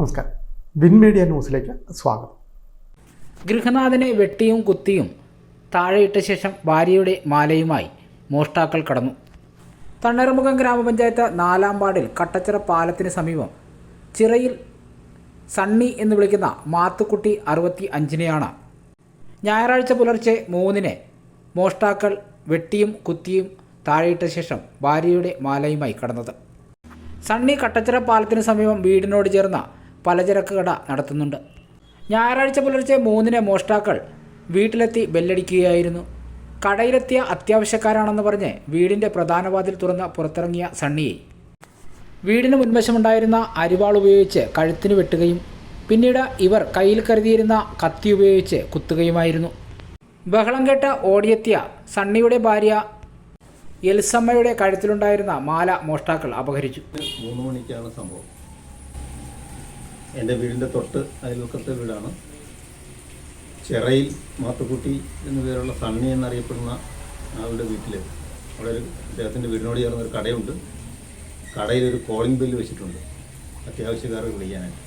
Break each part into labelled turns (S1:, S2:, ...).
S1: നമസ്കാരം. Win media ന്യൂസിലേക്ക് സ്വാഗതം.
S2: ഗൃഹനാഥനെ വെട്ടിയും കുത്തിയും താഴെയിട്ട ശേഷം ഭാര്യയുടെ മാലയുമായി മോഷ്ടാക്കൾ കടന്നു. തണ്ണീർമുഖം ഗ്രാമപഞ്ചായത്ത് 4-ാം വാർഡിൽ കട്ടച്ചിറ പാലത്തിന് സമീപം ചിറയിൽ സണ്ണി എന്ന് വിളിക്കുന്ന മാത്തുക്കുട്ടി 65-നെയാണ് ഞായറാഴ്ച പുലർച്ചെ 3-ന് മോഷ്ടാക്കൾ വെട്ടിയും കുത്തിയും താഴെയിട്ട ശേഷം ഭാര്യയുടെ മാലയുമായി കടന്നത്. സണ്ണി കട്ടച്ചിറ പാലത്തിന് സമീപം വീടിനോട് ചേർന്ന പലചരക്ക് കട നടത്തുന്നുണ്ട്. ഞായറാഴ്ച പുലർച്ചെ 3-ന് മോഷ്ടാക്കൾ വീട്ടിലെത്തി ബെല്ലടിക്കുകയായിരുന്നു. കടയിലെത്തിയ അത്യാവശ്യക്കാരാണെന്ന് പറഞ്ഞ് വീടിൻ്റെ പ്രധാന വാതിൽ തുറന്ന് പുറത്തിറങ്ങിയ സണ്ണിയെ വീടിന് മുൻവശമുണ്ടായിരുന്ന അരിവാൾ ഉപയോഗിച്ച് കഴുത്തിന് വെട്ടുകയും പിന്നീട് ഇവർ കയ്യിൽ കരുതിയിരുന്ന കത്തി ഉപയോഗിച്ച് കുത്തുകയുമായിരുന്നു. ബഹളം കേട്ട് ഓടിയെത്തിയ സണ്ണിയുടെ ഭാര്യ എൽസമ്മയുടെ കഴുത്തിലുണ്ടായിരുന്ന മാല മോഷ്ടാക്കൾ അപഹരിച്ചു.
S3: 3 മണിക്കാണ് സംഭവം. എൻ്റെ വീടിൻ്റെ തൊട്ട് അയൽവക്കത്തെ വീടാണ്. ചിറയിൽ മാത്തുക്കുട്ടി എന്നു പേരുള്ള സണ്ണി എന്നറിയപ്പെടുന്ന ആളുടെ വീട്ടിൽ അവിടെ അദ്ദേഹത്തിൻ്റെ വീടിനോട് ചേർന്നൊരു കടയുണ്ട്. കടയിലൊരു കോളിംഗ് ബെല്ല് വെച്ചിട്ടുണ്ട് അത്യാവശ്യക്കാർക്ക് വിളിക്കാനായിട്ട്.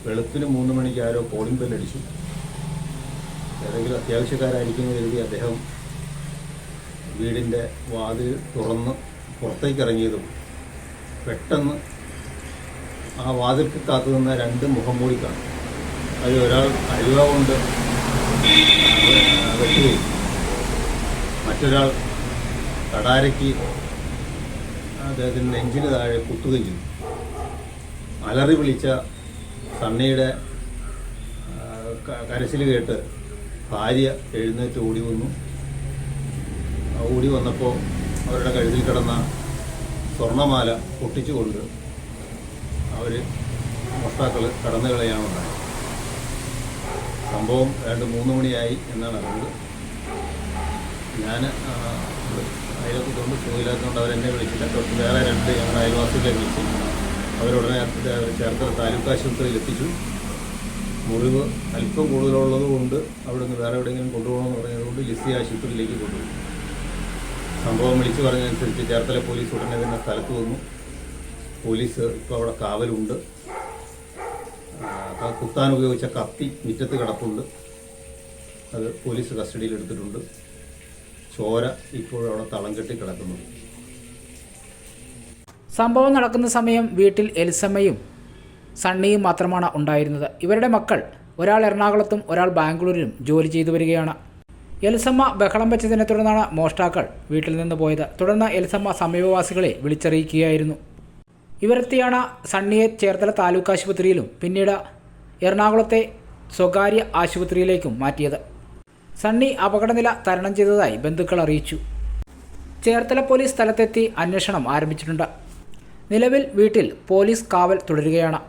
S3: വെളുപ്പിന് 3 മണിക്ക് ആരോ കോളിംഗ് ബെല്ല് അടിച്ചു. ഏതെങ്കിലും അത്യാവശ്യക്കാരായിരിക്കുമെന്ന് കരുതി അദ്ദേഹം വീടിൻ്റെ വാതിൽ തുറന്ന് പുറത്തേക്ക് ഇറങ്ങിയതും പെട്ടെന്ന് ആ വാതിൽക്ക് കാത്തു നിന്ന 2 മുഖംമൂടി കാണും. അതിൽ ഒരാൾ അരിവ കൊണ്ട് വെട്ടുകയും മറ്റൊരാൾ കടാരയ്ക്ക് അദ്ദേഹത്തിൻ്റെ നെഞ്ചിന് താഴെ കുത്തുകയും ചെയ്തു. അലറി വിളിച്ച സണ്ണിയുടെ കരച്ചിൽ കേട്ട് ഭാര്യ എഴുന്നേറ്റ് ഓടി വന്നു. ഓടി വന്നപ്പോൾ അവരുടെ കഴുത്തിൽ കിടന്ന സ്വർണ്ണമാല പൊട്ടിച്ചുകൊണ്ട് അവർ മോഷ്ടാക്കൾ കടന്നു കളയാനുണ്ടായത്. സംഭവം 2-3 മണിയായി എന്നാണ് അറിഞ്ഞത്. ഞാൻ അയൽവക്കത്തോണ്ട് സുഖമില്ലാത്തതുകൊണ്ട് അവരെന്നെ വിളിച്ചില്ല. തൊട്ട് വേറെ 2 ഞങ്ങളുടെ അയൽവാസികളെ വിളിച്ച് അവരുടനെ ചേർത്തല താലൂക്ക് ആശുപത്രിയിൽ എത്തിച്ചു. മുറിവ് അല്പം കൂടുതലുള്ളത് കൊണ്ട് അവിടെ നിന്ന് വേറെ എവിടെയെങ്കിലും കൊണ്ടുപോകണമെന്ന് പറഞ്ഞതുകൊണ്ട് ലിസി ആശുപത്രിയിലേക്ക് കൊണ്ടുപോയി. സംഭവം വിളിച്ചു പറഞ്ഞതനുസരിച്ച് ചേർത്തല പോലീസ് ഉടനെ തന്നെ സ്ഥലത്ത് വന്നു. പോലീസ് ഇപ്പോൾ അവിടെ കാവലുണ്ട്. കുത്താൻ ഉപയോഗിച്ച കത്തി മുറ്റത്ത് കിടപ്പുണ്ട്. അത് പോലീസ് കസ്റ്റഡിയിൽ എടുത്തിട്ടുണ്ട്. ചോര ഇപ്പോഴും അവിടെ തളം കെട്ടി കിടക്കുന്നുണ്ട്.
S2: സംഭവം നടക്കുന്ന സമയം വീട്ടിൽ എൽസമ്മയും സണ്ണിയും മാത്രമാണ് ഉണ്ടായിരുന്നത്. ഇവരുടെ മക്കൾ ഒരാൾ എറണാകുളത്തും ഒരാൾ ബാംഗ്ലൂരിലും ജോലി ചെയ്തു വരികയാണ്. എൽസമ്മ ബഹളം വെച്ചതിനെ തുടർന്നാണ് മോഷ്ടാക്കൾ വീട്ടിൽ നിന്ന് പോയത്. തുടർന്ന് എൽസമ്മ സമീപവാസികളെ വിളിച്ചറിയിക്കുകയായിരുന്നു. ഇവരെത്തിയാണ് സണ്ണിയെ ചേർത്തല താലൂക്ക് ആശുപത്രിയിലും പിന്നീട് എറണാകുളത്തെ സ്വകാര്യ ആശുപത്രിയിലേക്കും മാറ്റിയത്. സണ്ണി അപകടനില തരണം ചെയ്തതായി ബന്ധുക്കൾ അറിയിച്ചു. ചേർത്തല പോലീസ് സ്ഥലത്തെത്തി അന്വേഷണം ആരംഭിച്ചിട്ടുണ്ട്. നിലവിൽ വീട്ടിൽ പോലീസ് കാവൽ തുടരുകയാണ്.